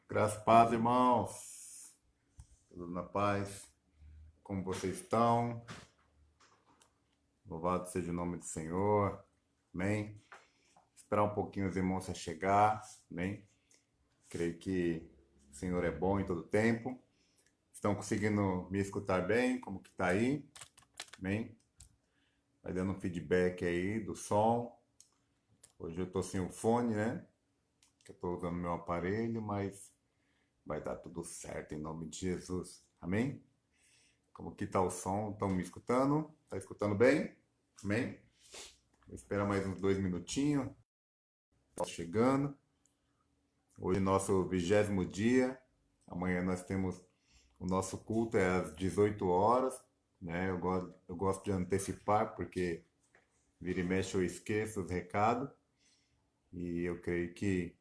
Graças a paz, irmãos. Tudo na paz. Como vocês estão? Louvado seja o nome do Senhor. Amém. Esperar um pouquinho os irmãos a chegar. Amém. Creio que o Senhor é bom em todo tempo. Estão conseguindo me escutar bem? Como que tá aí? Amém. Vai dando um feedback aí do som. Hoje eu tô sem o fone, né? Que eu tô usando meu aparelho, mas vai dar tudo certo em nome de Jesus. Amém? Como que tá o som? Estão me escutando? Tá escutando bem? Amém? Vou esperar mais uns 2 minutinhos. Tô chegando. Hoje é nosso 20º dia. Amanhã nós temos o nosso culto, é às 18 horas. Né? Eu gosto de antecipar, porque vira e mexe eu esqueço os recados. E eu creio que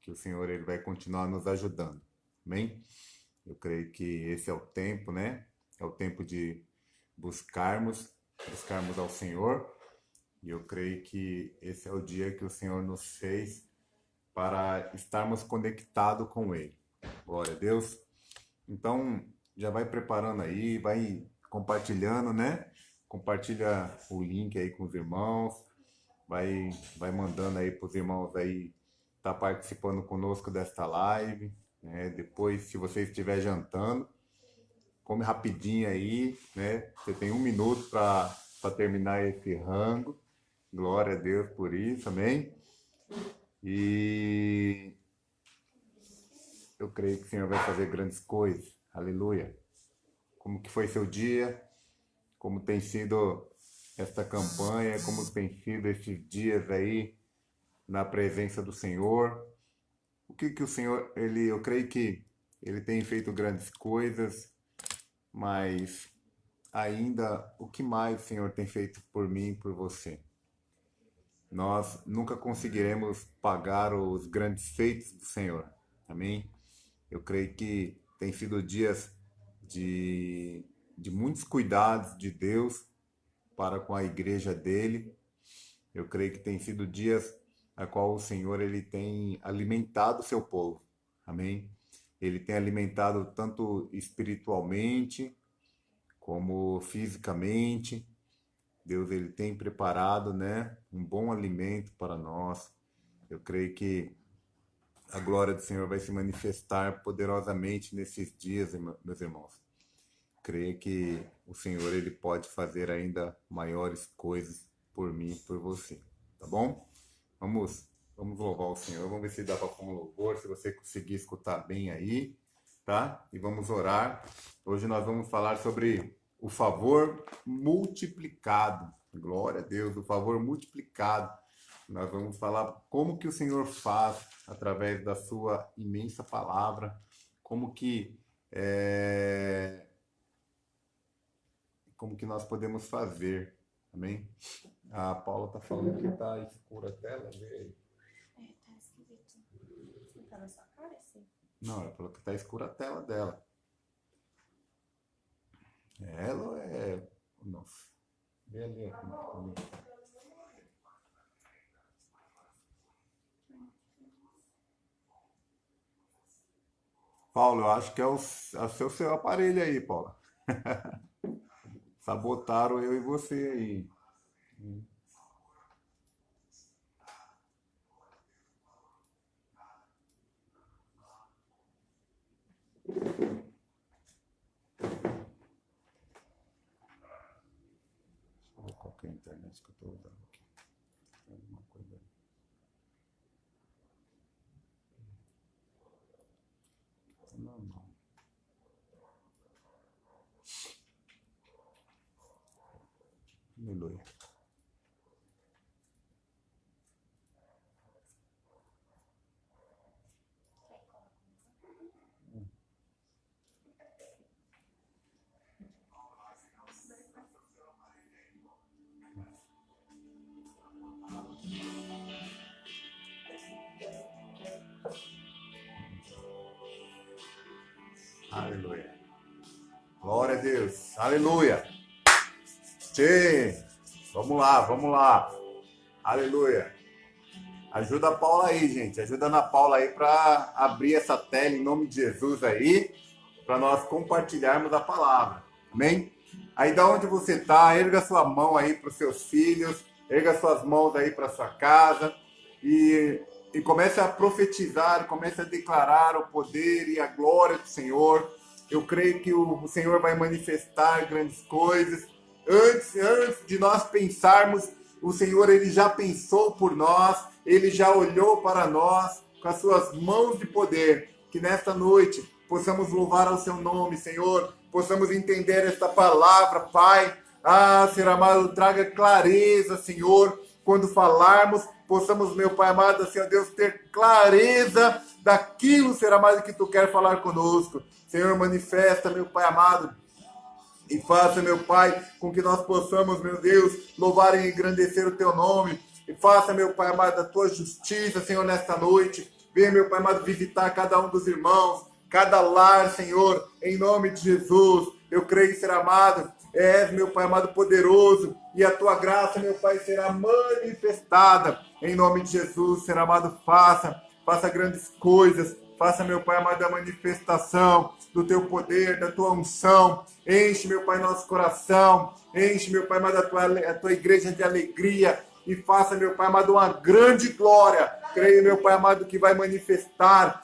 o Senhor ele vai continuar nos ajudando. Amém? Eu creio que esse é o tempo, né? É o tempo de buscarmos ao Senhor. E eu creio que esse é o dia que o Senhor nos fez para estarmos conectados com Ele. Glória a Deus. Então, já vai preparando aí, vai compartilhando, né? Compartilha o link aí com os irmãos. Vai mandando aí para os irmãos aí estar participando conosco desta live. Né? Depois, se você estiver jantando, come rapidinho aí, né? Você tem 1 minuto para terminar esse rango. Glória a Deus por isso, amém? E eu creio que o Senhor vai fazer grandes coisas. Aleluia. Como que foi seu dia? Como tem sido esta campanha? Como tem sido esses dias aí na presença do Senhor? O que que o Senhor, eu creio que ele tem feito grandes coisas, mas ainda o que mais o Senhor tem feito por mim e por você? Nós nunca conseguiremos pagar os grandes feitos do Senhor. Amém? Eu creio que tem sido dias de muitos cuidados de Deus para com a igreja dele. Eu creio que tem sido dias a qual o Senhor ele tem alimentado o seu povo. Amém? Ele tem alimentado tanto espiritualmente como fisicamente. Deus ele tem preparado, né, um bom alimento para nós. Eu creio que a glória do Senhor vai se manifestar poderosamente nesses dias, meus irmãos. Creio que o Senhor ele pode fazer ainda maiores coisas por mim e por você, tá bom? Vamos louvar o Senhor. Vamos ver se dá para pôr um louvor, se você conseguir escutar bem aí, tá? E vamos orar. Hoje nós vamos falar sobre o favor multiplicado. Glória a Deus, o favor multiplicado. Nós vamos falar como que o Senhor faz através da sua imensa palavra, como que como que nós podemos fazer. Amém? A Paula tá falando que tá escura a tela, vê aí. É, tá esquisito. Não tá na sua cara, sim? Não, ela falou que tá escura a tela dela. É ela ou é... Nossa. Vê ali, ó, como que tá ali. Paulo, eu acho que é o seu aparelho aí, Paulo. Sabotaram eu e você aí. Deixa eu ver qual que é a internet que eu tô usando aqui. Tem alguma coisa. Não, não. Aleluia. Aleluia. Glória a Deus. Aleluia. Sim. Vamos lá, vamos lá. Aleluia. Ajuda a Paula aí, gente. Ajuda a Ana Paula aí para abrir essa tela em nome de Jesus aí, para nós compartilharmos a palavra. Amém? Aí da onde você está, erga sua mão aí para os seus filhos, erga suas mãos aí para sua casa e comece a profetizar, comece a declarar o poder e a glória do Senhor. Eu creio que o Senhor vai manifestar grandes coisas. Antes de nós pensarmos, o Senhor ele já pensou por nós, ele já olhou para nós com as suas mãos de poder. Que nesta noite possamos louvar ao seu nome, Senhor, possamos entender esta palavra, Pai. Ah, Senhor amado, traga clareza, Senhor, quando falarmos, possamos, meu Pai amado, Senhor Deus, ter clareza daquilo, Senhor amado, que Tu quer falar conosco. Senhor, manifesta, meu Pai amado, e faça, meu Pai, com que nós possamos, meu Deus, louvar e engrandecer o Teu nome. E faça, meu Pai amado, a Tua justiça, Senhor, nesta noite. Venha, meu Pai amado, visitar cada um dos irmãos, cada lar, Senhor, em nome de Jesus. Eu creio, Senhor amado, és, meu Pai amado, poderoso, e a Tua graça, meu Pai, será manifestada. Em nome de Jesus, Senhor amado, faça grandes coisas. Faça, meu Pai amado, a manifestação do Teu poder, da Tua unção. Enche, meu Pai, nosso coração. Enche, meu Pai amado, a tua igreja de alegria. E faça, meu Pai amado, uma grande glória. Creio, meu Pai amado, que vai manifestar,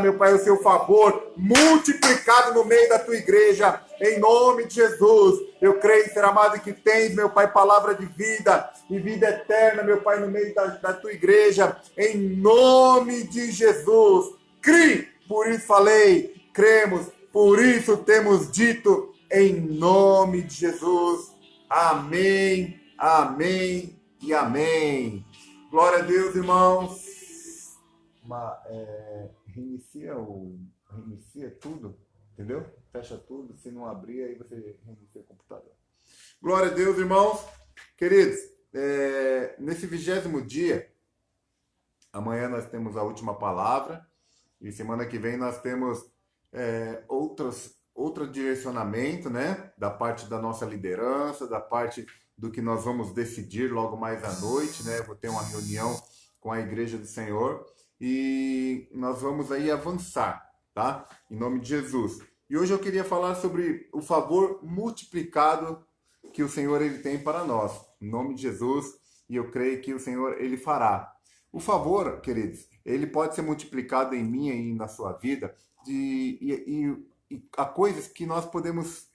meu Pai, o seu favor multiplicado no meio da Tua igreja. Em nome de Jesus. Eu creio, Senhor amado, que tens, meu Pai, palavra de vida e vida eterna, meu Pai, no meio da Tua igreja. Em nome de Jesus. Crie, por isso falei, cremos, por isso temos dito, em nome de Jesus. Amém, amém e amém. Glória a Deus, irmãos. Reinicia tudo, entendeu? Fecha tudo, se não abrir, aí você reinicia o computador. Glória a Deus, irmãos. Queridos, nesse 20º dia, amanhã nós temos a última palavra. E semana que vem nós temos outro direcionamento, né? Da parte da nossa liderança, da parte do que nós vamos decidir logo mais à noite, né? Vou ter uma reunião com a Igreja do Senhor e nós vamos aí avançar, tá? Em nome de Jesus. E hoje eu queria falar sobre o favor multiplicado que o Senhor ele tem para nós, em nome de Jesus, e eu creio que o Senhor ele fará. O favor, queridos, ele pode ser multiplicado em mim e na sua vida e há coisas que nós podemos,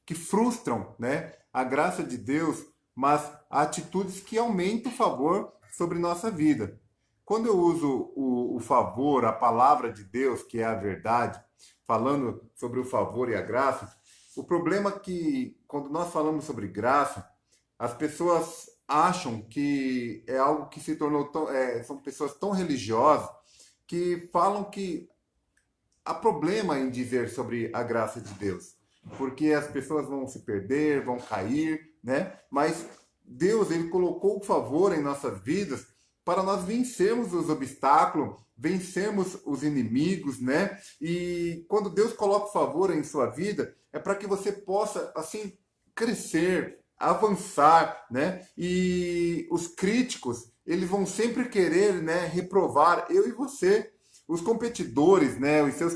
que frustram, né, a graça de Deus, mas há atitudes que aumentam o favor sobre nossa vida. Quando eu uso o favor, a palavra de Deus, que é a verdade, falando sobre o favor e a graça, o problema é que quando nós falamos sobre graça, as pessoas acham que é algo que se tornou tão, são pessoas tão religiosas que falam que há problema em dizer sobre a graça de Deus, porque as pessoas vão se perder, vão cair, né? Mas Deus ele colocou o favor em nossas vidas para nós vencermos os obstáculos, vencermos os inimigos, né? E quando Deus coloca o favor em sua vida, é para que você possa, assim, crescer, avançar, né? E os críticos, eles vão sempre querer, né, reprovar eu e você. Os competidores, né, os seus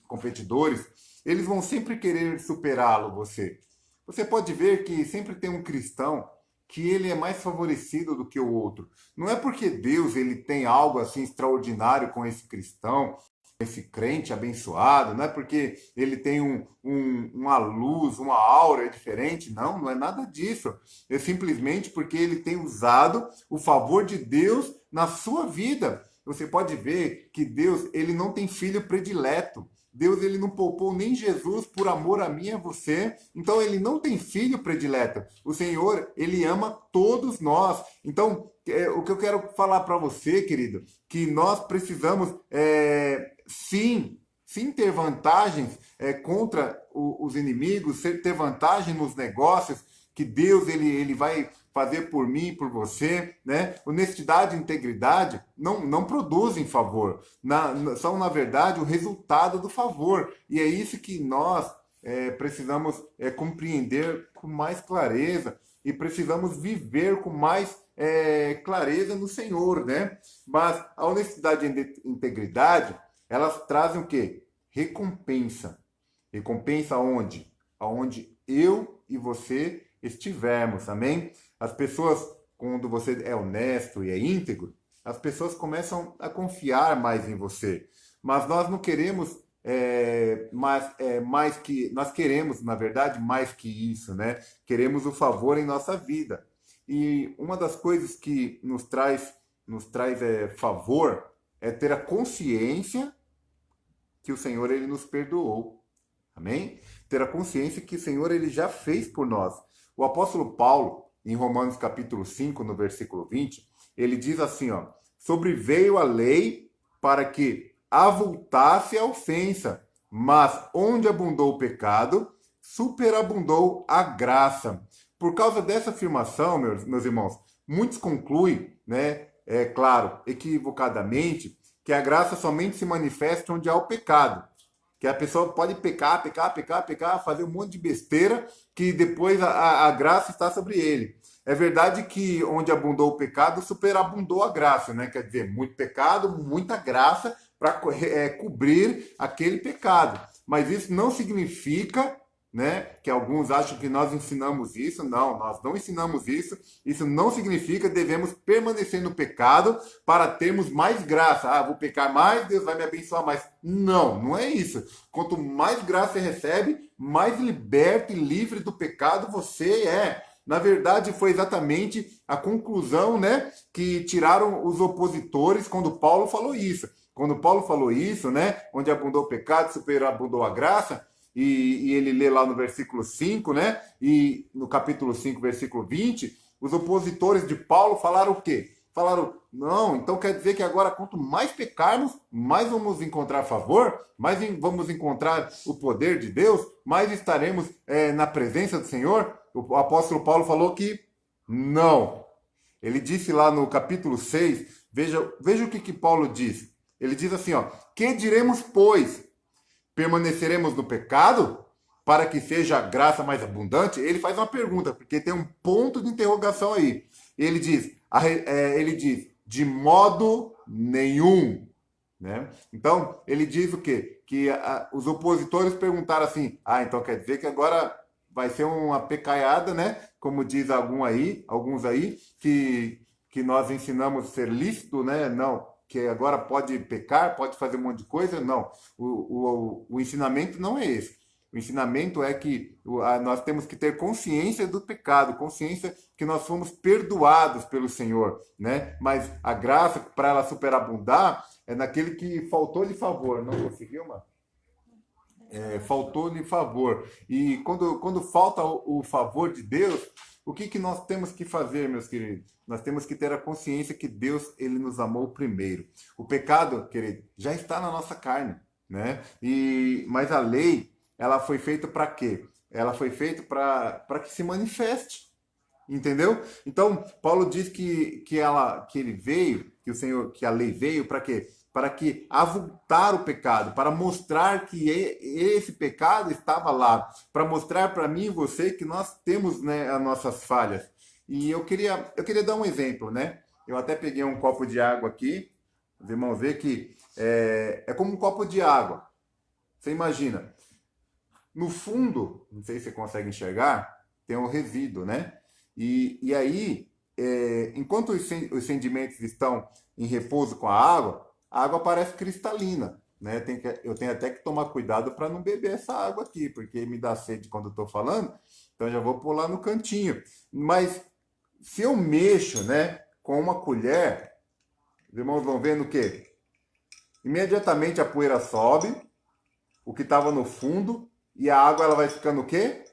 competidores, eles vão sempre querer superá-lo, você. Você pode ver que sempre tem um cristão que ele é mais favorecido do que o outro. Não é porque Deus ele tem algo assim extraordinário com esse cristão, esse crente abençoado, não é porque ele tem uma luz, uma aura diferente, não, não é nada disso. É simplesmente porque ele tem usado o favor de Deus na sua vida. Você pode ver que Deus ele não tem filho predileto. Deus ele não poupou nem Jesus por amor a mim e a você. Então ele não tem filho predileto. O Senhor, ele ama todos nós. Então, o que eu quero falar para você, querido, que nós precisamos sim ter vantagens contra os inimigos, ter vantagem nos negócios, que Deus ele vai fazer por mim e por você, né? Honestidade e integridade não produzem favor, são, na verdade, o resultado do favor. E é isso que nós precisamos compreender com mais clareza e precisamos viver com mais clareza no Senhor, né? Mas a honestidade e a integridade, elas trazem o quê? Recompensa. Recompensa aonde? Aonde eu e você estivermos, amém? As pessoas, quando você é honesto e é íntegro, as pessoas começam a confiar mais em você. Mas nós não queremos mais que nós queremos, na verdade, mais que isso, né? Queremos o favor em nossa vida. E uma das coisas que nos traz favor é ter a consciência que o Senhor ele nos perdoou. Amém? Ter a consciência que o Senhor ele já fez por nós. O apóstolo Paulo, em Romanos capítulo 5, no versículo 20, ele diz assim, ó: sobreveio a lei para que avultasse a ofensa, mas onde abundou o pecado, superabundou a graça. Por causa dessa afirmação, meus irmãos, muitos concluem, né, é claro, equivocadamente, que a graça somente se manifesta onde há o pecado. Que a pessoa pode pecar, fazer um monte de besteira, que depois a graça está sobre ele. É verdade que onde abundou o pecado, superabundou a graça, né? Quer dizer, muito pecado, muita graça para cobrir aquele pecado. Mas isso não significa, né, que alguns acham que nós ensinamos isso. Não, nós não ensinamos isso. Isso não significa que devemos permanecer no pecado para termos mais graça. Ah, vou pecar mais, Deus vai me abençoar mais. Não, não é isso. Quanto mais graça você recebe, mais liberto e livre do pecado você é. Na verdade, foi exatamente a conclusão, né, que tiraram os opositores quando Paulo falou isso. Quando Paulo falou isso, né, onde abundou o pecado, superabundou a graça, e ele lê lá no versículo 5, né? E no capítulo 5, versículo 20, os opositores de Paulo falaram o quê? Falaram, não, então quer dizer que agora quanto mais pecarmos, mais vamos encontrar favor, mais vamos encontrar o poder de Deus, mais estaremos na presença do Senhor. O apóstolo Paulo falou que não. Ele disse lá no capítulo 6, veja o que Paulo diz. Ele diz assim, ó: que diremos, pois? Permaneceremos no pecado para que seja a graça mais abundante? Ele faz uma pergunta, porque tem um ponto de interrogação aí. Ele diz, de modo nenhum. Né? Então, ele diz o quê? Que os opositores perguntaram assim, então quer dizer que agora vai ser uma pecaiada, né? Como diz alguns aí, que nós ensinamos ser lícito, né? Não, que agora pode pecar, pode fazer um monte de coisa. Não, o ensinamento não é esse. O ensinamento é que nós temos que ter consciência do pecado, consciência que nós fomos perdoados pelo Senhor, né? Mas a graça, para ela superabundar, é naquele que faltou-lhe favor. Não conseguiu, mano? Faltou-lhe favor. E quando falta o favor de Deus, o que nós temos que fazer, meus queridos? Nós temos que ter a consciência que Deus ele nos amou primeiro. O pecado, querido, já está na nossa carne, né? Mas a lei, ela foi feita para quê? Ela foi feita para que se manifeste. Entendeu? Então, Paulo diz que ele veio, que o Senhor, que a lei veio para quê? Para que avultar o pecado, para mostrar que esse pecado estava lá, para mostrar para mim e você que nós temos, né, as nossas falhas. E eu queria dar um exemplo, né? Eu até peguei um copo de água aqui, os irmãos vê que é como um copo de água. Você imagina, no fundo, não sei se você consegue enxergar, tem um resíduo, né? E aí, enquanto os sedimentos estão em repouso com a água parece cristalina, né? Eu tenho até que tomar cuidado para não beber essa água aqui, porque me dá sede quando eu estou falando, então já vou pular no cantinho. Mas se eu mexo, né, com uma colher, os irmãos vão vendo o quê? Imediatamente a poeira sobe, o que estava no fundo, e a água ela vai ficando o quê?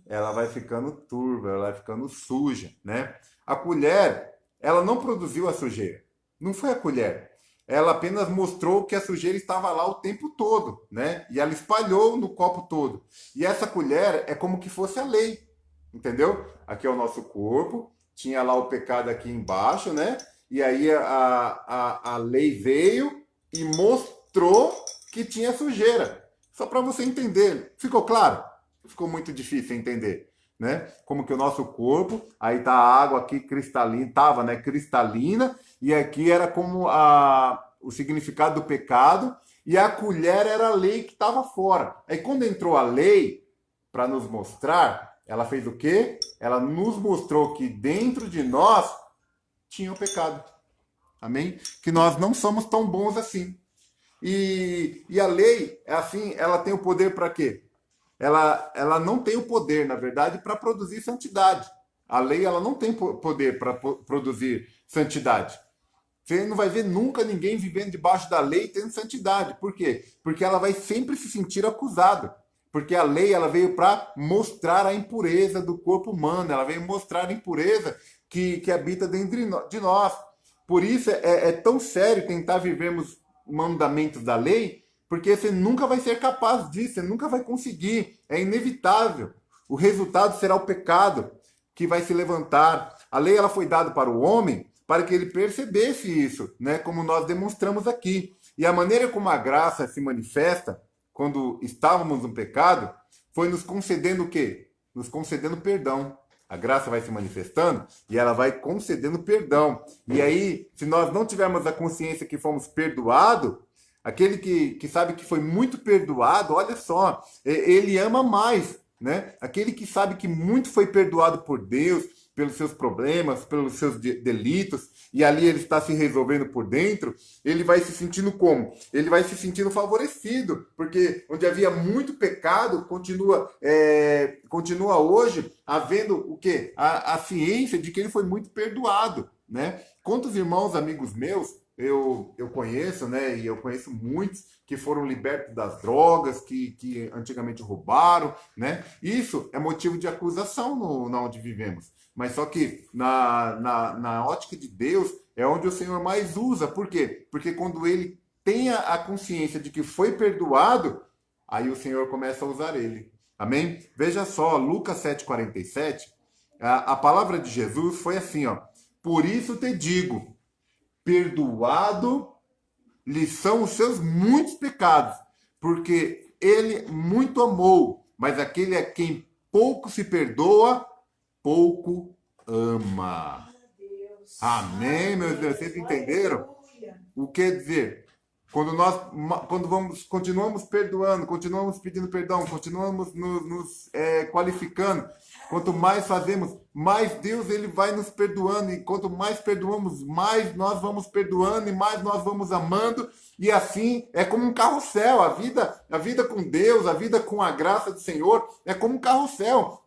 Ela vai ficando turva, ela vai ficando suja, né? A colher, ela não produziu a sujeira. Não foi a colher. Ela apenas mostrou que a sujeira estava lá o tempo todo, né? E ela espalhou no copo todo. E essa colher é como que fosse a lei, entendeu? Aqui é o nosso corpo, tinha lá o pecado aqui embaixo, né? E aí a lei veio e mostrou que tinha sujeira. Só para você entender. Ficou claro? Ficou muito difícil entender, né? Como que o nosso corpo, aí tá a água aqui cristalina, tava, né, cristalina, e aqui era como o significado do pecado, e a colher era a lei que estava fora. Aí quando entrou a lei para nos mostrar, ela fez o quê? Ela nos mostrou que dentro de nós tinha o pecado. Amém? Que nós não somos tão bons assim. E a lei, é assim, ela tem o poder para quê? Ela não tem o poder, na verdade, para produzir santidade. A lei ela não tem poder para produzir santidade. Você não vai ver nunca ninguém vivendo debaixo da lei tendo santidade. Por quê? Porque ela vai sempre se sentir acusada. Porque a lei ela veio para mostrar a impureza do corpo humano, ela veio mostrar a impureza que habita dentro de nós. Por isso é tão sério tentar vivermos mandamentos da lei, porque você nunca vai ser capaz disso, você nunca vai conseguir, é inevitável. O resultado será o pecado que vai se levantar. A lei ela foi dada para o homem para que ele percebesse isso, né? Como nós demonstramos aqui. E a maneira como a graça se manifesta quando estávamos no pecado foi nos concedendo o quê? Nos concedendo perdão. A graça vai se manifestando e ela vai concedendo perdão. E aí, se nós não tivermos a consciência que fomos perdoados, aquele que sabe que foi muito perdoado, olha só, ele ama mais, né? Aquele que sabe que muito foi perdoado por Deus, pelos seus problemas, pelos seus delitos, e ali ele está se resolvendo por dentro, ele vai se sentindo como? Ele vai se sentindo favorecido, porque onde havia muito pecado, continua hoje havendo o quê? A ciência de que ele foi muito perdoado, né? Quantos irmãos, amigos meus, eu conheço, né? E eu conheço muitos que foram libertos das drogas, que antigamente roubaram, né? Isso é motivo de acusação na onde vivemos. Mas só que na ótica de Deus é onde o Senhor mais usa. Por quê? Porque quando ele tem a consciência de que foi perdoado, aí o Senhor começa a usar ele. Amém? Veja só, Lucas 7,47, a palavra de Jesus foi assim, ó. Por isso te digo, perdoado lhe são os seus muitos pecados, porque ele muito amou, mas aquele a quem pouco se perdoa, pouco ama. Amém, meus Deus? Vocês entenderam? O que dizer? Continuamos perdoando, continuamos pedindo perdão, continuamos nos qualificando. Quanto mais fazemos, mais Deus ele vai nos perdoando. E quanto mais perdoamos, mais nós vamos perdoando e mais nós vamos amando. E assim é como um carrossel. A vida com Deus, a vida com a graça do Senhor é como um carrossel.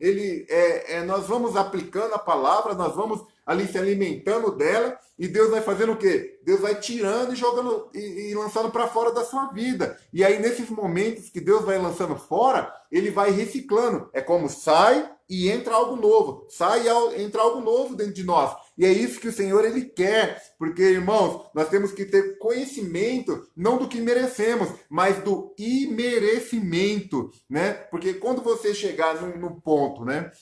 Nós vamos aplicando a palavra, nós vamos ali se alimentando dela, e Deus vai fazendo o quê? Deus vai tirando e jogando e lançando para fora da sua vida. E aí, nesses momentos que Deus vai lançando fora, ele vai reciclando. É como sai e entra algo novo. Sai e entra algo novo dentro de nós. E é isso que o Senhor ele quer, porque, irmãos, nós temos que ter conhecimento não do que merecemos, mas do imerecimento, né? Porque quando você chegar no ponto, né?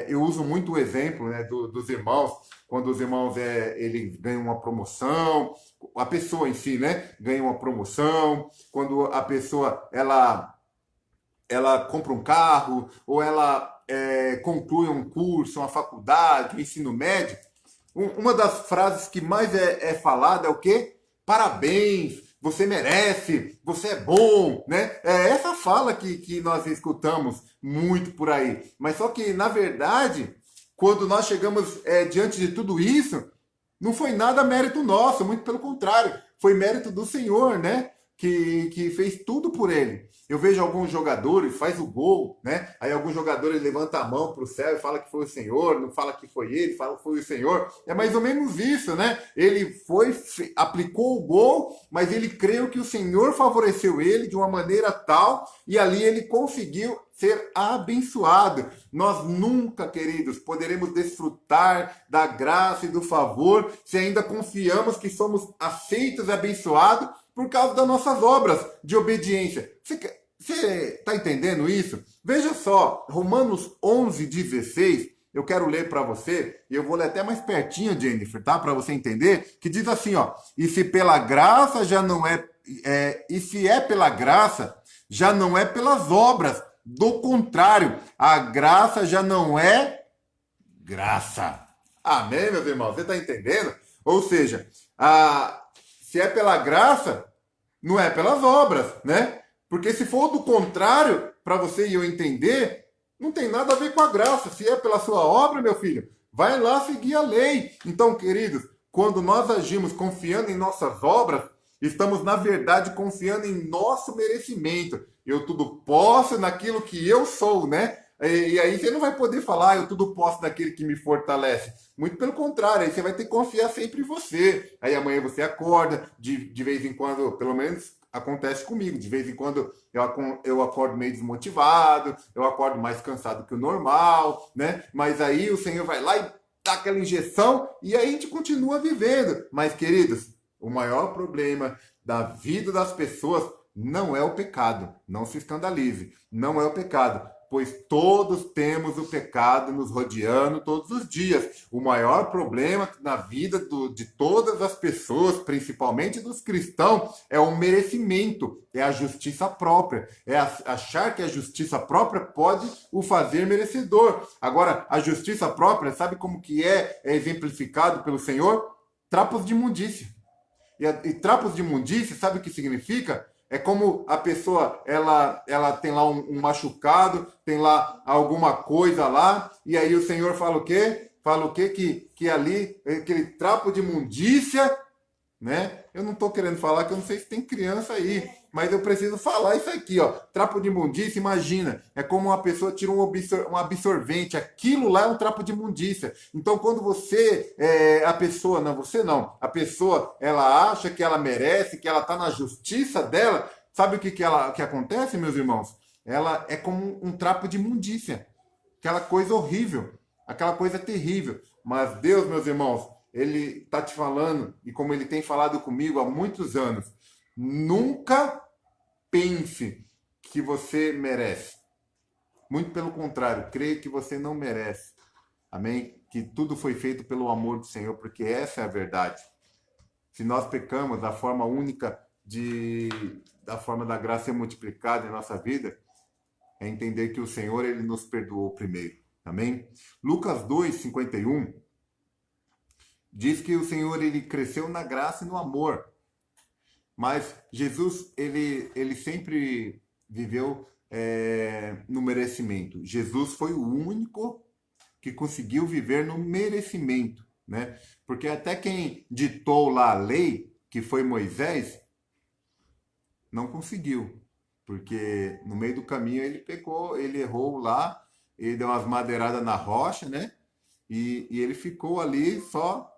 Eu uso muito o exemplo, né, dos irmãos, quando os irmãos eles ganham uma promoção, a pessoa em si, né, ganha uma promoção, quando a pessoa ela compra um carro, ou ela conclui um curso, uma faculdade, um ensino médio, uma das frases que mais é falada é o quê? Parabéns, você merece, você é bom, né? É essa fala que nós escutamos muito por aí. Mas só que, na verdade, quando nós chegamos diante de tudo isso, não foi nada mérito nosso, muito pelo contrário, foi mérito do Senhor, né? Que fez tudo por ele. Eu vejo alguns jogadores, faz o gol, né? Aí alguns jogadores levantam a mão para o céu e fala que foi o Senhor, não fala que foi ele, fala que foi o Senhor. É mais ou menos isso, né? Ele aplicou o gol, mas ele creu que o Senhor favoreceu ele de uma maneira tal e ali ele conseguiu ser abençoado. Nós nunca, queridos, poderemos desfrutar da graça e do favor se ainda confiamos que somos aceitos e abençoados por causa das nossas obras de obediência. Você está entendendo isso? Veja só, Romanos 11:16, eu quero ler para você, e eu vou ler até mais pertinho, Jennifer, tá? Para você entender, que diz assim, ó, e se pela graça já não e se é pela graça, já não é pelas obras, do contrário, a graça já não é graça. Amém, meus irmãos? Você está entendendo? Ou seja, se é pela graça, não é pelas obras, né? Porque se for do contrário, para você e eu entender, não tem nada a ver com a graça. Se é pela sua obra, meu filho, vai lá seguir a lei. Então, queridos, quando nós agimos confiando em nossas obras, estamos, na verdade, confiando em nosso merecimento. Eu tudo posso naquilo que eu sou, né? E aí você não vai poder falar, eu tudo posso naquele que me fortalece. Muito pelo contrário, aí você vai ter que confiar sempre em você. Aí amanhã você acorda, de vez em quando, pelo menos acontece comigo, de vez em quando eu acordo meio desmotivado, eu acordo mais cansado que o normal, né? Mas aí o Senhor vai lá e dá aquela injeção e aí a gente continua vivendo. Mas, queridos, o maior problema da vida das pessoas não é o pecado. Não se escandalize. Não é o pecado. Pois todos temos o pecado nos rodeando todos os dias. O maior problema na vida de todas as pessoas, principalmente dos cristãos, é o merecimento, é a justiça própria. É achar que a justiça própria pode o fazer merecedor. Agora, a justiça própria, sabe como que é exemplificado pelo Senhor? Trapos de imundícia. E trapos de imundícia, sabe o que significa? É como a pessoa, ela tem lá um machucado, tem lá alguma coisa lá, e aí o Senhor fala o quê? Fala o quê? Que ali, aquele trapo de imundícia, né? Eu não estou querendo falar, que eu não sei se tem criança aí, mas eu preciso falar isso aqui, ó. Trapo de imundícia, imagina, é como uma pessoa tira um absorvente, aquilo lá é um trapo de imundícia. Então, quando a pessoa, não, você não, a pessoa, ela acha que ela merece, que ela está na justiça dela, sabe o que acontece, meus irmãos? Ela é como um trapo de imundícia, aquela coisa horrível, aquela coisa terrível. Mas Deus, meus irmãos, ele está te falando, e como ele tem falado comigo há muitos anos, nunca pense que você merece. Muito pelo contrário, creia que você não merece. Amém? Que tudo foi feito pelo amor do Senhor, porque essa é a verdade. Se nós pecamos, a forma única da forma da graça ser multiplicada em nossa vida é entender que o Senhor ele nos perdoou primeiro. Amém? Lucas 2:51 diz que o Senhor ele cresceu na graça e no amor. Mas Jesus ele sempre viveu no merecimento. Jesus foi o único que conseguiu viver no merecimento, né? Porque até quem ditou lá a lei, que foi Moisés, não conseguiu. Porque no meio do caminho ele pecou, ele errou lá, ele deu umas madeiradas na rocha, né? E ele ficou ali só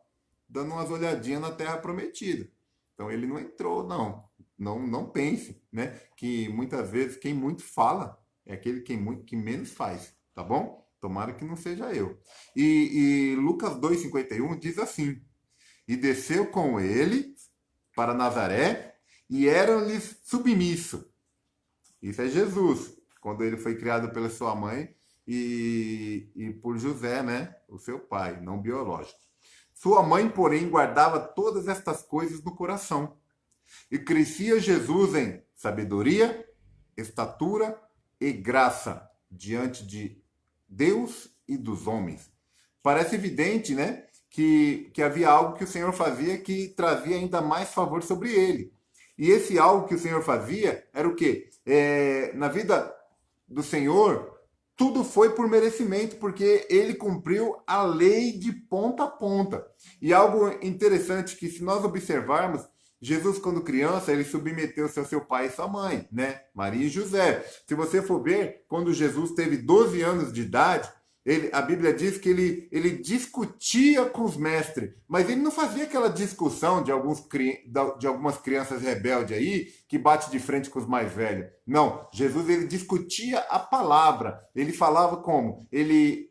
dando umas olhadinhas na terra prometida. Então ele não entrou, não. Não pense, né? Que muitas vezes quem muito fala é aquele que menos faz, tá bom? Tomara que não seja eu. E Lucas 2,51 diz assim: E desceu com ele para Nazaré e eram-lhes submisso. Isso é Jesus, quando ele foi criado pela sua mãe e por José, né? O seu pai, não biológico. Sua mãe, porém, guardava todas estas coisas no coração. E crescia Jesus em sabedoria, estatura e graça diante de Deus e dos homens. Parece evidente, né? Que havia algo que o Senhor fazia que trazia ainda mais favor sobre ele. E esse algo que o Senhor fazia era o quê? Na vida do Senhor, tudo foi por merecimento, porque ele cumpriu a lei de ponta a ponta. E algo interessante que, se nós observarmos, Jesus, quando criança, ele submeteu-se ao seu pai e sua mãe, né? Maria e José. Se você for ver, quando Jesus teve 12 anos de idade, a Bíblia diz que ele discutia com os mestres, mas ele não fazia aquela discussão de algumas crianças rebeldes aí, que bate de frente com os mais velhos. Não, Jesus ele discutia a palavra. Ele falava como? Ele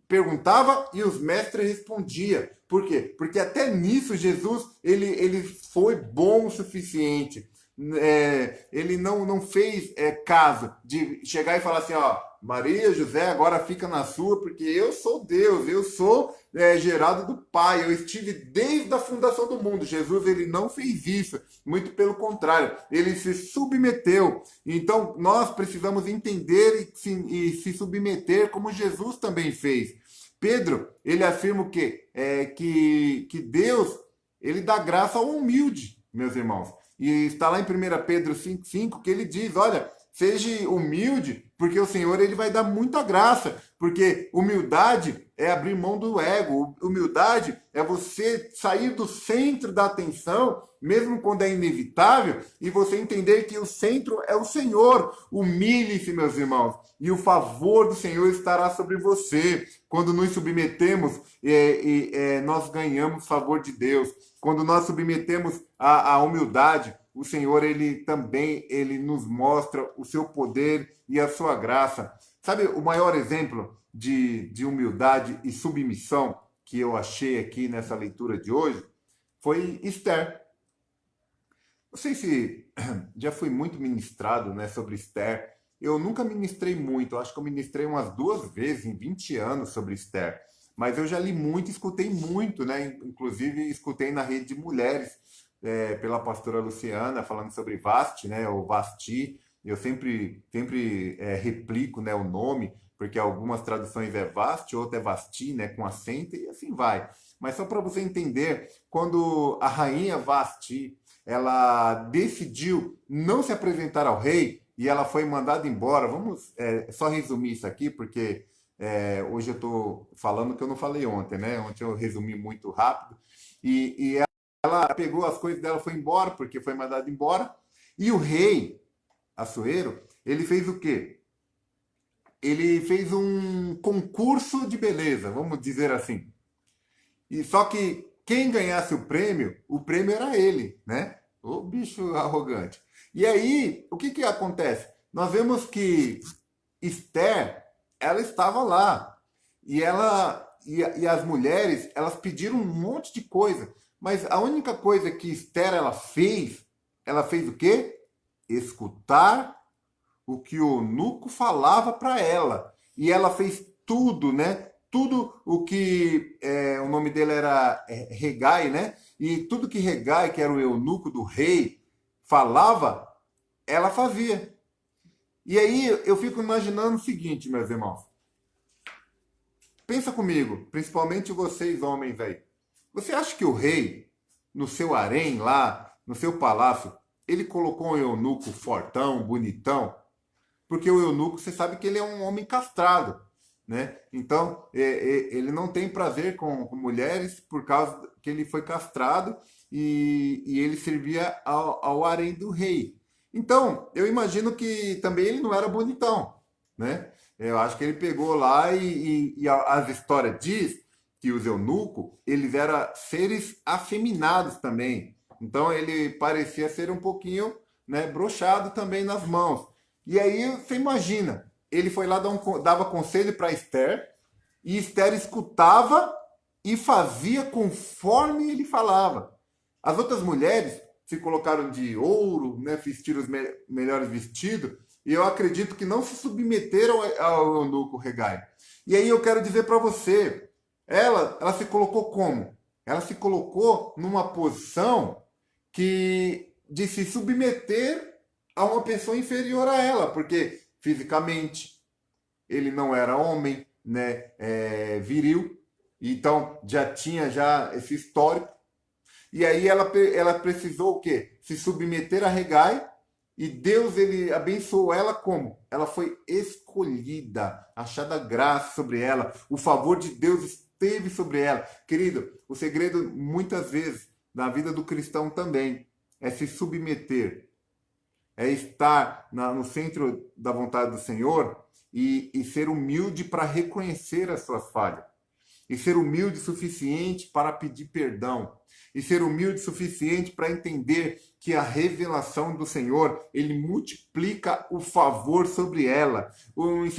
perguntava e os mestres respondiam. Por quê? Porque até nisso Jesus ele foi bom o suficiente. Ele não fez caso de chegar e falar assim, ó, Maria, José, agora fica na sua, porque eu sou Deus, eu sou gerado do Pai, eu estive desde a fundação do mundo. Jesus ele não fez isso, muito pelo contrário, ele se submeteu. Então nós precisamos entender e se submeter como Jesus também fez. Pedro, ele afirma o quê? Que Deus, ele dá graça ao humilde, meus irmãos. E está lá em 1 Pedro 5,5 que ele diz, olha, seja humilde, porque o Senhor ele vai dar muita graça. Porque humildade é abrir mão do ego. Humildade é você sair do centro da atenção, mesmo quando é inevitável, e você entender que o centro é o Senhor. Humilhe-se, meus irmãos, e o favor do Senhor estará sobre você. Quando nos submetemos, nós ganhamos favor de Deus. Quando nós submetemos a humildade, o Senhor ele também nos mostra o seu poder e a sua graça. Sabe o maior exemplo de humildade e submissão que eu achei aqui nessa leitura de hoje? Foi Esther. Não sei se já fui muito ministrado, né, sobre Esther. Eu nunca ministrei muito, acho que eu ministrei umas 2 vezes em 20 anos sobre Esther. Mas eu já li muito, escutei muito, né? Inclusive escutei na Rede de Mulheres, pela pastora Luciana, falando sobre Vasti, né? Ou Vasti. Eu sempre replico, né, o nome, porque algumas traduções é Vasti, outra é Vasti, né, com acento, e assim vai. Mas só para você entender, quando a rainha Vasti, ela decidiu não se apresentar ao rei, e ela foi mandada embora, vamos só resumir isso aqui, porque hoje eu estou falando que eu não falei ontem, né? Ontem eu resumi muito rápido, e ela pegou as coisas dela, foi embora, porque foi mandada embora, e o rei, Assuero, ele fez o quê? Ele fez um concurso de beleza, vamos dizer assim. E só que quem ganhasse o prêmio era ele, né? O bicho arrogante. E aí, o que acontece? Nós vemos que Esther, ela estava lá. E e as mulheres, elas pediram um monte de coisa. Mas a única coisa que Esther ela fez o quê? Escutar o que o eunuco falava para ela. E ela fez tudo, né? Tudo o que o nome dele era Hegai, né? E tudo que Hegai, que era o eunuco do rei, falava, ela fazia. E aí eu fico imaginando o seguinte, meus irmãos. Pensa comigo, principalmente vocês homens aí. Você acha que o rei, no seu harém lá, no seu palácio, ele colocou um eunuco fortão, bonitão? Porque o eunuco, você sabe que ele é um homem castrado, né? Então, ele não tem prazer com mulheres por causa que ele foi castrado e ele servia ao harém do rei. Então, eu imagino que também ele não era bonitão, né? Eu acho que ele pegou lá e as histórias diz que os eunucos, eles eram seres afeminados também. Então, ele parecia ser um pouquinho, né, broxado também nas mãos. E aí, você imagina, ele foi lá, dava conselho para Esther, E Esther escutava e fazia conforme ele falava. As outras mulheres se colocaram de ouro, né, vestiram os melhores vestidos, e eu acredito que não se submeteram ao eunuco Hegai. E aí eu quero dizer para você, ela se colocou como? Ela se colocou numa posição de se submeter a uma pessoa inferior a ela, porque fisicamente ele não era homem, né, viril, então já tinha já esse histórico. E aí ela precisou o quê? Se submeter a Hegai, e Deus ele abençoou ela como? Ela foi escolhida, achada graça sobre ela, o favor de Deus esteve sobre ela. Querido, o segredo muitas vezes na vida do cristão também é se submeter, é estar no centro da vontade do Senhor e ser humilde para reconhecer as suas falhas. E ser humilde o suficiente para pedir perdão. E ser humilde o suficiente para entender que a revelação do Senhor, ele multiplica o favor sobre ela. Em 2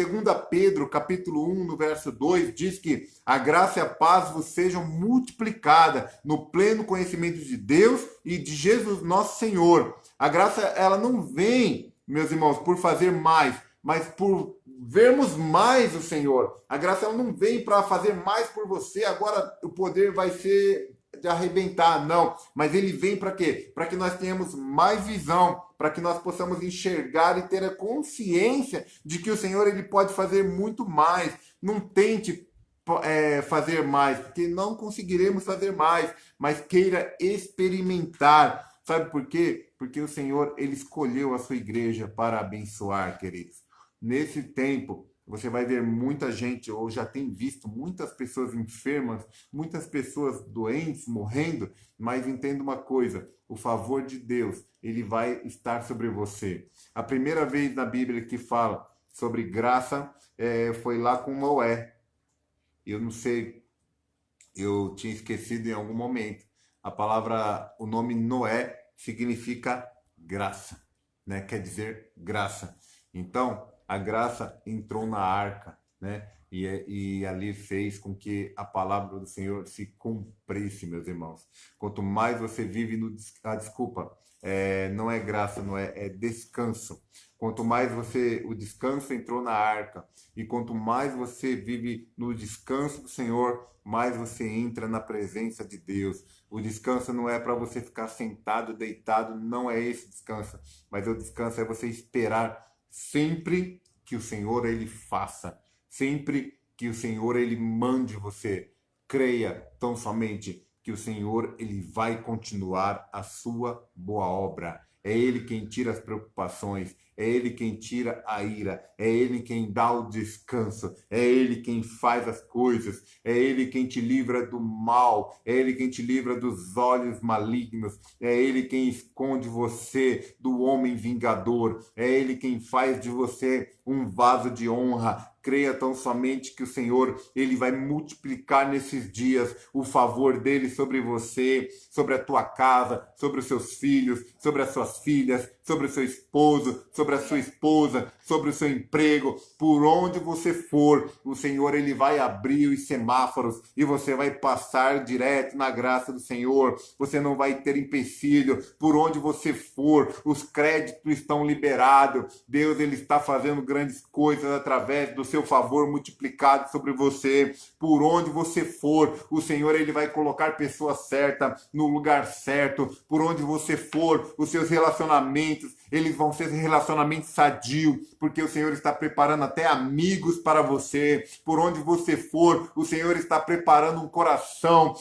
Pedro, capítulo 1, no verso 2, diz que a graça e a paz vos sejam multiplicadas no pleno conhecimento de Deus e de Jesus nosso Senhor. A graça, ela não vem, meus irmãos, por fazer mais, mas por vermos mais o Senhor. A graça ela não vem para fazer mais por você, agora o poder vai ser de arrebentar, não. Mas ele vem para quê? Para que nós tenhamos mais visão, para que nós possamos enxergar e ter a consciência de que o Senhor ele pode fazer muito mais. Não tente fazer mais, porque não conseguiremos fazer mais, mas queira experimentar. Sabe por quê? Porque o Senhor ele escolheu a sua igreja para abençoar, queridos. Nesse tempo, você vai ver muita gente, ou já tem visto muitas pessoas enfermas, muitas pessoas doentes, morrendo, mas entenda uma coisa, o favor de Deus, ele vai estar sobre você. A primeira vez na Bíblia que fala sobre graça foi lá com Noé. Eu não sei, eu tinha esquecido em algum momento. O nome Noé significa graça, né? Quer dizer graça. Então, a graça entrou na arca, né? E ali fez com que a palavra do Senhor se cumprisse, meus irmãos. Quanto mais você vive no... não é graça, não é descanso. Quanto mais o descanso entrou na arca, e quanto mais você vive no descanso do Senhor, mais você entra na presença de Deus. O descanso não é para você ficar sentado, deitado, não é esse descanso. Mas o descanso é você esperar sempre que o Senhor ele faça, sempre que o Senhor ele mande você, creia tão somente que o Senhor ele vai continuar a sua boa obra. É Ele quem tira as preocupações, é Ele quem tira a ira, é Ele quem dá o descanso, é Ele quem faz as coisas, é Ele quem te livra do mal, é Ele quem te livra dos olhos malignos, é Ele quem esconde você do homem vingador, é Ele quem faz de você um vaso de honra. Creia tão somente que o Senhor ele vai multiplicar nesses dias o favor dele sobre você, sobre a tua casa, sobre os seus filhos, sobre as suas filhas, sobre o seu esposo, sobre a sua esposa, sobre o seu emprego. Por onde você for, o Senhor ele vai abrir os semáforos e você vai passar direto na graça do Senhor. Você não vai ter empecilho. Por onde você for, os créditos estão liberados. Deus ele está fazendo grandes coisas através do seu favor multiplicado sobre você. Por onde você for, o Senhor ele vai colocar pessoas certas no lugar certo. Por onde você for, os seus relacionamentos eles vão ser relacionamentos sadios, porque o Senhor está preparando até amigos para você. Por onde você for, o Senhor está preparando um coração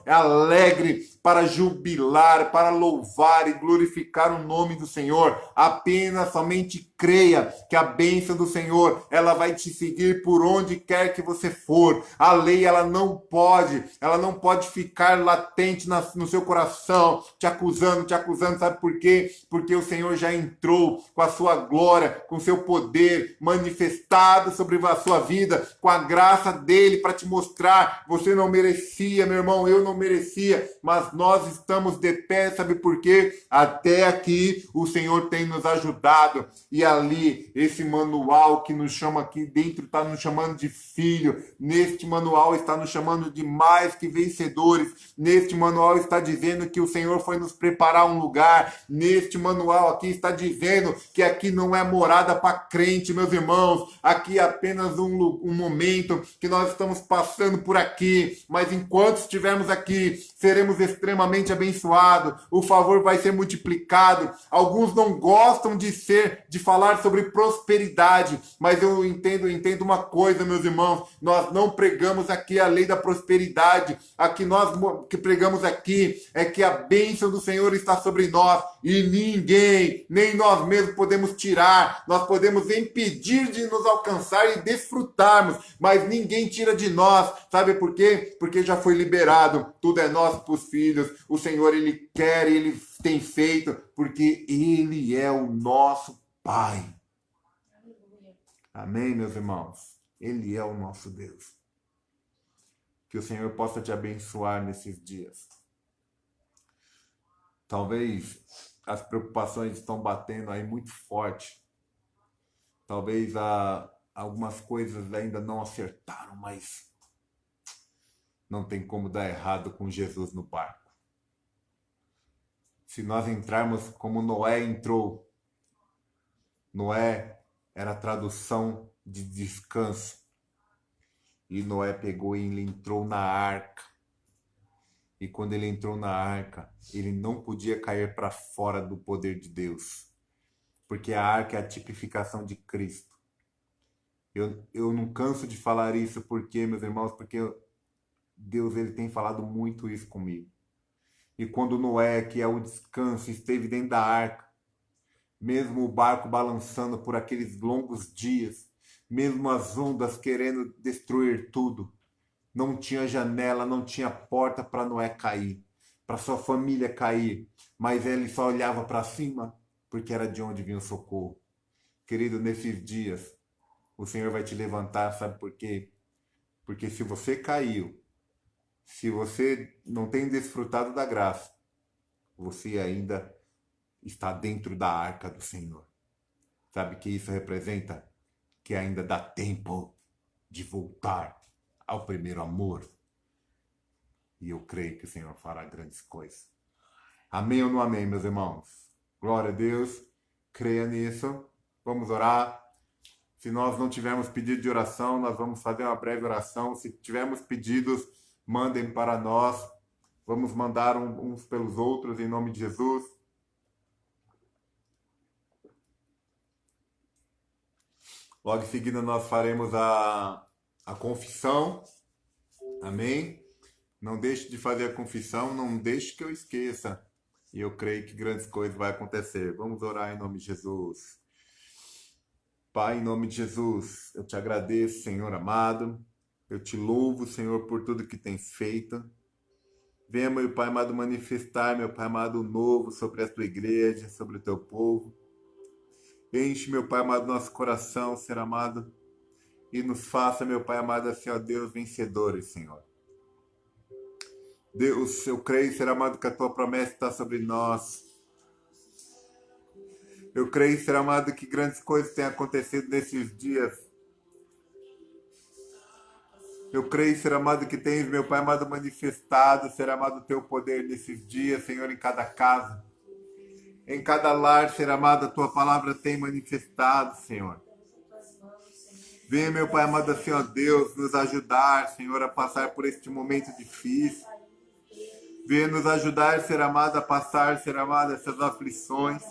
alegre para jubilar, para louvar e glorificar o nome do Senhor. Apenas somente creia que a bênção do Senhor, ela vai te seguir por onde quer que você for. A lei, ela não pode ficar latente no seu coração, te acusando, sabe por quê? quê? Porque o Senhor já entrou com a sua glória, com o seu poder manifestado sobre a sua vida, com a graça dele para te mostrar. Você não merecia, meu irmão, eu não merecia, mas nós estamos de pé, sabe por quê? Até aqui o Senhor tem nos ajudado. E ali, esse manual que nos chama aqui dentro, está nos chamando de filho. Neste manual está nos chamando de mais que vencedores. Neste manual está dizendo que o Senhor foi nos preparar um lugar. Neste manual aqui está dizendo que aqui não é morada para crente, meus irmãos. Aqui é apenas um momento que nós estamos passando por aqui. Mas enquanto estivermos aqui, seremos extremamente abençoados. O favor vai ser multiplicado. Alguns não gostam de falar sobre prosperidade, mas eu entendo uma coisa, meus irmãos. Nós não pregamos aqui a lei da prosperidade. Aqui nós que pregamos aqui é que a bênção do Senhor está sobre nós e ninguém, nem nós mesmos podemos tirar. Nós podemos impedir de nos alcançar e desfrutarmos, mas ninguém tira de nós. Sabe por quê? Porque já foi liberado. Tudo é nosso para os filhos. O Senhor, Ele quer e Ele tem feito, porque Ele é o nosso Pai. Amém, meus irmãos? Ele é o nosso Deus. Que o Senhor possa te abençoar nesses dias. Talvez as preocupações estão batendo aí muito forte. Talvez algumas coisas ainda não acertaram, mas não tem como dar errado com Jesus no barco. Se nós entrarmos como Noé entrou, Noé era a tradução de descanso. E Noé pegou e ele entrou na arca. E quando ele entrou na arca, ele não podia cair para fora do poder de Deus. Porque a arca é a tipificação de Cristo. Eu não canso de falar isso porque, meus irmãos, porque Deus ele tem falado muito isso comigo. E quando Noé, que é o descanso, esteve dentro da arca, mesmo o barco balançando por aqueles longos dias, mesmo as ondas querendo destruir tudo, não tinha janela, não tinha porta para Noé cair, para sua família cair, mas ele só olhava para cima, porque era de onde vinha o socorro. Querido, nesses dias, o Senhor vai te levantar, sabe por quê? Porque se você caiu, se você não tem desfrutado da graça, você ainda está dentro da arca do Senhor. Sabe que isso representa? Que ainda dá tempo de voltar ao primeiro amor. E eu creio que o Senhor fará grandes coisas. Amém ou não amém, meus irmãos? Glória a Deus. Creia nisso. Vamos orar. Se nós não tivermos pedido de oração, nós vamos fazer uma breve oração. Se tivermos pedidos, mandem para nós. Vamos mandar uns pelos outros em nome de Jesus. Logo em seguida nós faremos a confissão. Amém? Não deixe de fazer a confissão, não deixe que eu esqueça. E eu creio que grandes coisas vão acontecer. Vamos orar em nome de Jesus. Pai, em nome de Jesus, eu te agradeço, Senhor amado. Eu te louvo, Senhor, por tudo que tens feito. Venha, meu Pai amado, manifestar, meu Pai amado, o novo sobre a tua igreja, sobre o teu povo. Enche, meu Pai amado, nosso coração, Senhor amado, e nos faça, meu Pai amado, assim, ó Deus, vencedores, Senhor. Deus, eu creio, Senhor amado, que a tua promessa está sobre nós. Eu creio, Senhor amado, que grandes coisas têm acontecido nesses dias. Eu creio, Senhor amado, que tens, meu Pai amado, manifestado, Senhor amado, o teu poder nesses dias, Senhor, em cada casa. Em cada lar, Senhor amado, a tua palavra tem manifestado, Senhor. Venha, meu Pai amado, assim, ó Deus, nos ajudar, Senhor, a passar por este momento difícil. Venha nos ajudar, Senhor amado, a passar, Senhor amado, essas aflições.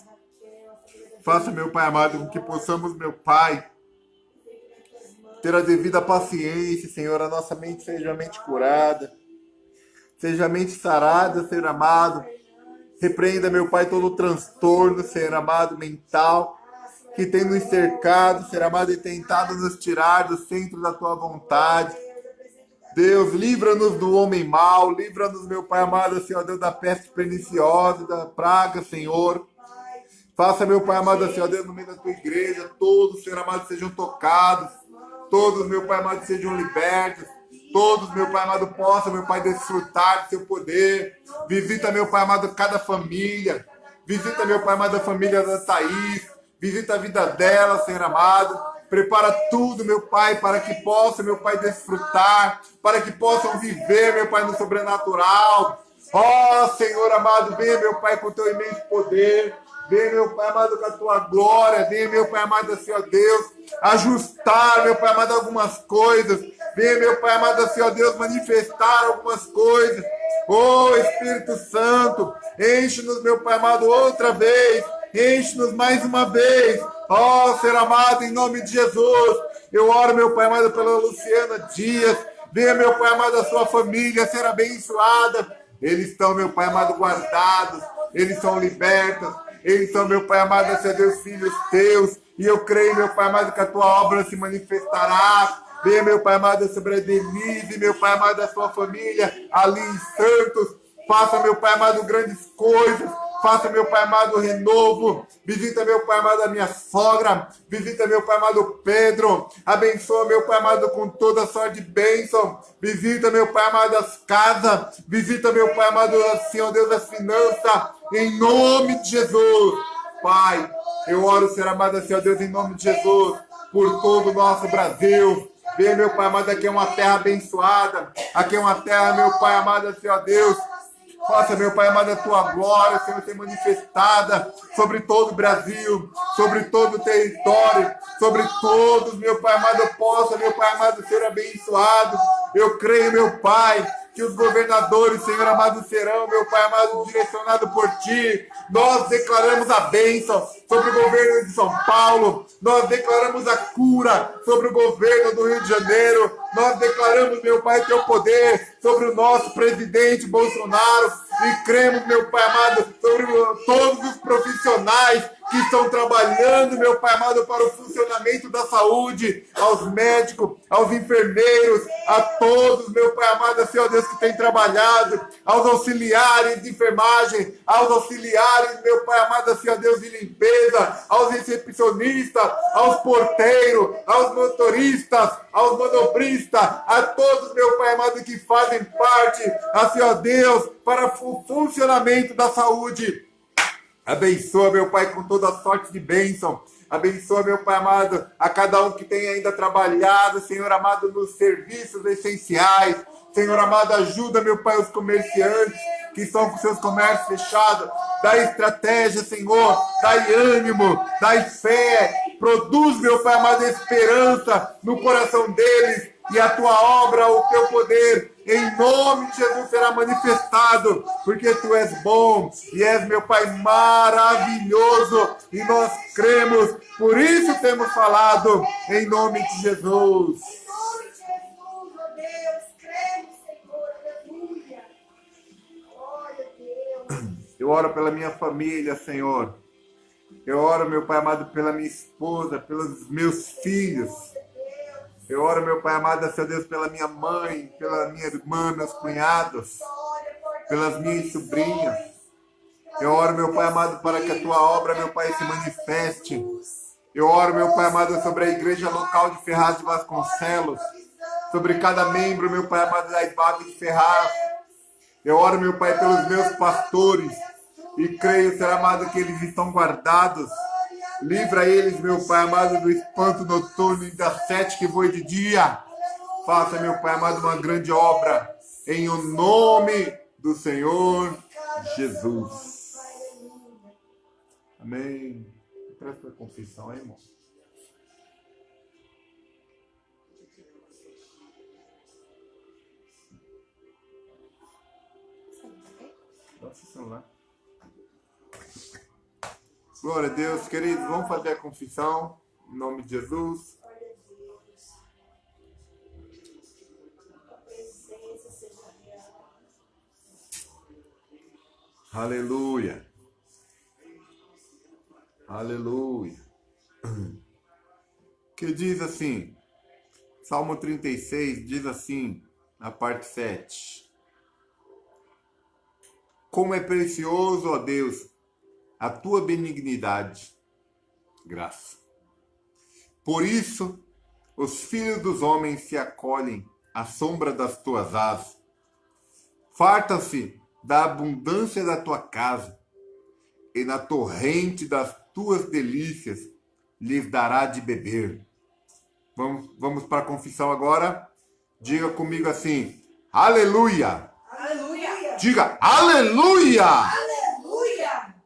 Faça, meu Pai amado, com que possamos, meu Pai, ter a devida paciência, Senhor, a nossa mente seja a mente curada, seja a mente sarada, Senhor amado. Repreenda, meu Pai, todo o transtorno, Senhor amado, mental, que tem nos cercado, Senhor amado, e tentado nos tirar do centro da tua vontade. Deus, livra-nos do homem mau, livra-nos, meu Pai amado, Senhor Deus, da peste perniciosa, da praga, Senhor. Faça, meu Pai amado, assim, ó Deus, no meio da tua igreja, todos, Senhor amado, sejam tocados, todos, meu Pai amado, sejam libertos, todos, meu Pai amado, possam, meu Pai, desfrutar do seu poder. Visita, meu Pai amado, cada família. Visita, meu Pai amado, a família da Thaís. Visita a vida dela, Senhor amado. Prepara tudo, meu Pai, para que possam, meu Pai, desfrutar, para que possam viver, meu Pai, no sobrenatural. Ó, Senhor amado, venha, meu Pai, com o teu imenso poder. Venha, meu Pai amado, com a tua glória. Venha, meu Pai amado, assim, ó Deus, ajustar, meu Pai amado, algumas coisas. Venha, meu Pai amado, assim, ó Deus, manifestar algumas coisas. Oh, Espírito Santo, enche-nos, meu Pai amado, outra vez. Enche-nos mais uma vez. Ó, Senhor amado, em nome de Jesus. Eu oro, meu Pai amado, pela Luciana Dias. Venha, meu Pai amado, a sua família ser abençoada. Eles estão, meu Pai amado, guardados. Eles são libertos. Eles são, meu Pai amado, ser Deus, filhos teus. E eu creio, meu Pai amado, que a tua obra se manifestará. Venha, meu Pai amado, sobre a Denise, meu Pai amado, a sua família, ali em Santos. Faça, meu Pai amado, grandes coisas. Faça, meu Pai amado, renovo. Visita, meu Pai amado, a minha sogra. Visita, meu Pai amado, Pedro. Abençoa, meu Pai amado, com toda sorte de bênção. Visita, meu Pai amado, as casas. Visita, meu Pai amado, Senhor Deus, as finanças. Em nome de Jesus. Pai, eu oro, Senhor amado, Senhor Deus, em nome de Jesus, por todo o nosso Brasil. Vê, meu Pai amado, aqui é uma terra abençoada. Aqui é uma terra, meu Pai amado, Senhor Deus. Faça, meu Pai amado, a tua glória, Senhor, ser manifestada sobre todo o Brasil, sobre todo o território, sobre todos, meu Pai amado, possa, meu Pai amado, ser abençoado. Eu creio, meu Pai, que os governadores, Senhor amado, serão, meu Pai amado, direcionados por Ti. Nós declaramos a bênção sobre o governo de São Paulo. Nós declaramos a cura sobre o governo do Rio de Janeiro. Nós declaramos, meu Pai, Teu poder sobre o nosso presidente Bolsonaro. E cremos, meu Pai amado, sobre todos os profissionais que estão trabalhando, meu Pai amado, para o funcionamento da saúde, aos médicos, aos enfermeiros, a todos, meu Pai amado, Senhor Deus, que tem trabalhado, aos auxiliares de enfermagem, aos auxiliares, meu Pai amado, Senhor Deus, de limpeza, aos recepcionistas, aos porteiros, aos motoristas, aos manobristas, a todos, meu Pai amado, que fazem parte, Senhor Deus, para o funcionamento da saúde. Abençoa, meu Pai, com toda sorte de bênção. Abençoa, meu Pai amado, a cada um que tem ainda trabalhado, Senhor amado, nos serviços essenciais. Senhor amado, ajuda, meu Pai, os comerciantes que estão com seus comércios fechados. Dá estratégia, Senhor. Dá ânimo, dá fé. Produz, meu Pai amado, esperança no coração deles. E a tua obra, o teu poder, em nome de Jesus será manifestado, porque tu és bom e és, meu Pai, maravilhoso, e nós cremos, por isso temos falado, em nome de Jesus. Eu oro pela minha família, Senhor. Eu oro, meu Pai amado, pela minha esposa, pelos meus filhos. Eu oro, meu Pai amado, Senhor Deus, pela minha mãe, pela minha irmã, meus cunhados, pelas minhas sobrinhas. Eu oro, meu Pai amado, para que a tua obra, meu Pai, se manifeste. Eu oro, meu Pai amado, sobre a igreja local de Ferraz de Vasconcelos, sobre cada membro, meu Pai amado, da IBAB de Ferraz. Eu oro, meu Pai, pelos meus pastores e creio, Senhor amado, que eles estão guardados. Livra eles, meu Pai amado, do espanto noturno e das sete que voam de dia. Faça, meu Pai amado, uma grande obra em o nome do Senhor Jesus. Amém. Presta confissão aí, irmão. Nossa, celular. Glória a Deus, queridos. Vamos fazer a confissão em nome de Jesus. Aleluia. Aleluia. Que diz assim, Salmo 36 diz assim, na parte 7. Como é precioso, ó Deus, a tua benignidade, graça. Por isso, os filhos dos homens se acolhem à sombra das tuas asas. Fartam-se da abundância da tua casa, e na torrente das tuas delícias lhes dará de beber. Vamos para a confissão agora. Diga comigo assim: aleluia! Aleluia! Diga aleluia! Aleluia!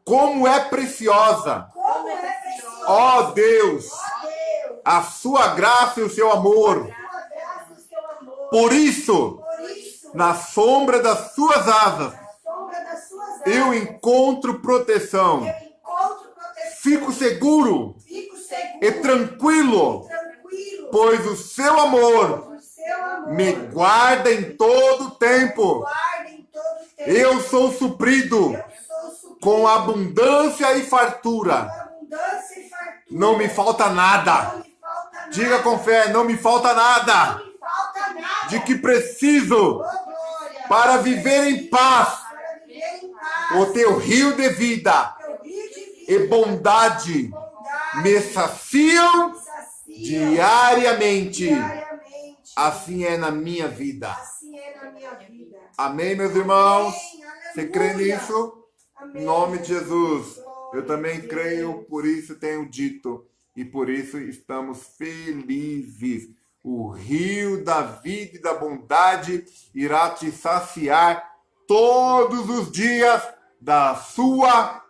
Como é preciosa, Como é precioso, ó Deus, ó Deus, a sua graça e o seu amor. tua graça e o seu amor. Por isso, Por isso, na sombra das suas asas, na sombra das suas asas, eu encontro proteção. eu encontro proteção, Fico seguro fico seguro e tranquilo, tranquilo, pois o seu amor o seu amor me guarda em todo tempo. guarda em todo tempo. Eu sou suprido Eu sou suprido com abundância e com fartura. abundância e fartura. Não me falta nada. Não me falta nada. Diga com fé, não me falta nada. Não me falta nada. De que preciso Oh, glória. para viver em paz Para viver em paz. o teu rio de vida Teu rio de vida, e bondade bondade, me saciam sacia diariamente. diariamente. Assim é na minha vida. Assim é na minha vida. Amém, meus irmãos? Amém, Você crê aleluia. nisso? Amém. Em nome de Jesus. Glória Eu também a Deus. creio, por isso tenho dito. E por isso estamos felizes. O rio da vida e da bondade irá te saciar todos os dias da sua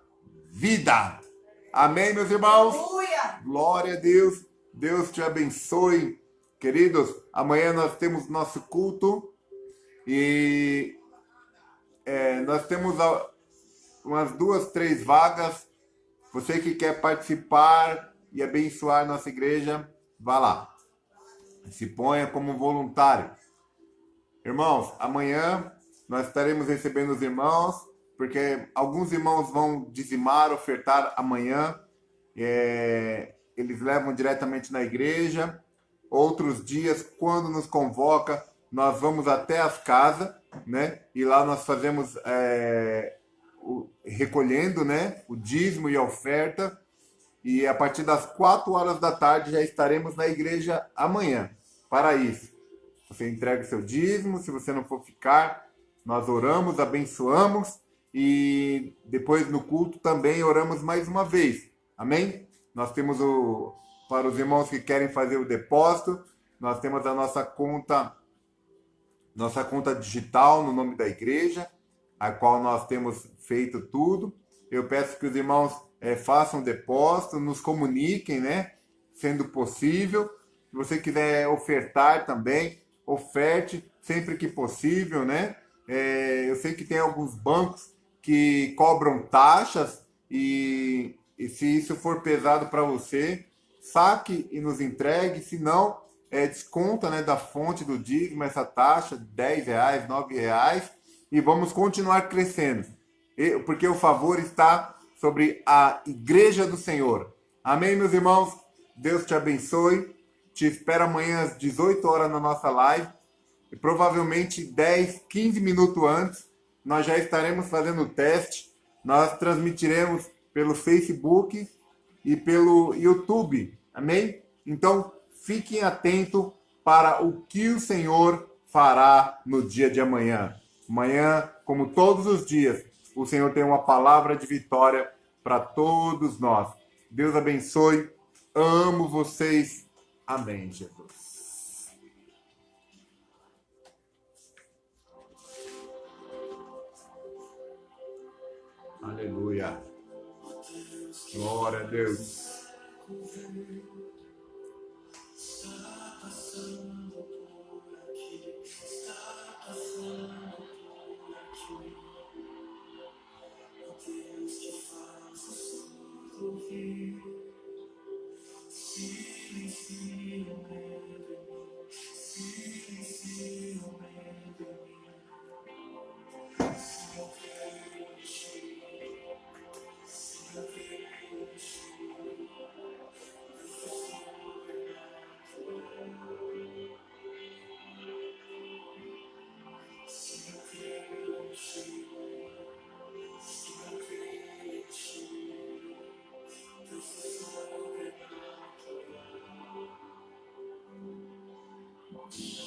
vida. Amém, meus irmãos? Aleluia. Glória a Deus. Deus te abençoe. Queridos, amanhã nós temos nosso culto e nós temos umas 2, 3 vagas. Você que quer participar e abençoar nossa igreja, vá lá. Se ponha como voluntário. Irmãos, amanhã nós estaremos recebendo os irmãos, porque alguns irmãos vão dizimar, ofertar amanhã. Eles levam diretamente na igreja. Outros dias, quando nos convoca, nós vamos até as casas, né? E lá nós fazemos recolhendo, né? O dízimo e a oferta. E a partir das 4 horas da tarde já estaremos na igreja amanhã. Para isso, você entrega o seu dízimo. Se você não for ficar, nós oramos, abençoamos. E depois no culto também oramos mais uma vez. Amém? Nós temos para os irmãos que querem fazer o depósito, nós temos a nossa conta digital no nome da igreja, a qual nós temos feito tudo. Eu peço que os irmãos façam o depósito, nos comuniquem, né? Sendo possível. Se você quiser ofertar também, oferte sempre que possível, né? Eu sei que tem alguns bancos que cobram taxas e se isso for pesado para você, saque e nos entregue. Se não, desconta, né, da fonte do dízimo essa taxa, R$10, R$9, e vamos continuar crescendo. Porque o favor está sobre a igreja do Senhor. Amém, meus irmãos? Deus te abençoe. Te espero amanhã às 18 horas na nossa live. E provavelmente 10, 15 minutos antes, nós já estaremos fazendo o teste. Nós transmitiremos pelo Facebook e pelo YouTube. Amém? Então, fiquem atentos para o que o Senhor fará no dia de amanhã. Amanhã, como todos os dias, o Senhor tem uma palavra de vitória para todos nós. Deus abençoe. Amo vocês. Amém, Jesus. Aleluia. Glória a Deus. Aleluia.